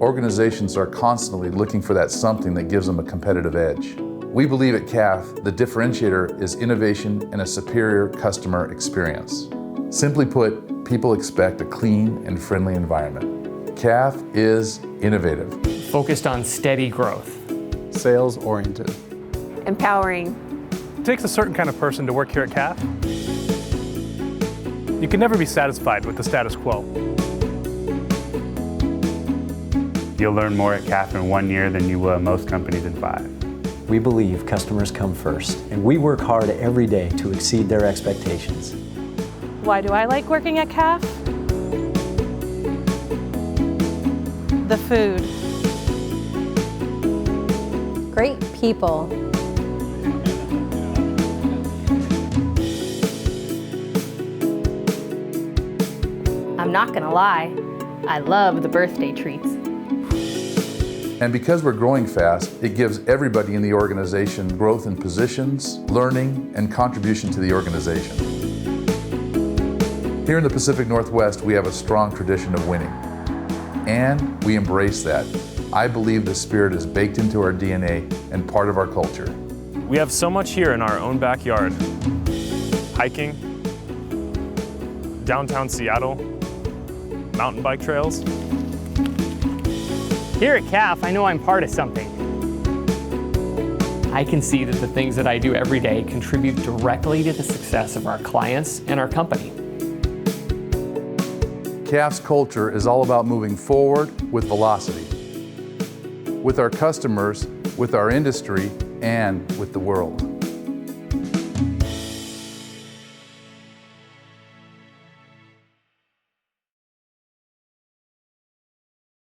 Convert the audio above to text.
Organizations are constantly looking for that something that gives them a competitive edge. We believe at CAF the differentiator is innovation and a superior customer experience. Simply put, people expect a clean and friendly environment. CAF is innovative. Focused on steady growth. Sales-oriented. Empowering. It takes a certain kind of person to work here at CAF. You can never be satisfied with the status quo. You'll learn more at CAF in 1 year than you will at most companies in 5. We believe customers come first, and we work hard every day to exceed their expectations. Why do I like working at CAF? The food. Great people. I'm not gonna lie, I love the birthday treats. And because we're growing fast, it gives everybody in the organization growth in positions, learning, and contribution to the organization. Here in the Pacific Northwest, we have a strong tradition of winning. And we embrace that. I believe the spirit is baked into our DNA and part of our culture. We have so much here in our own backyard. Hiking, downtown Seattle, mountain bike trails. Here at CAF, I know I'm part of something. I can see that the things that I do every day contribute directly to the success of our clients and our company. CAF's culture is all about moving forward with velocity, with our customers, with our industry, and with the world.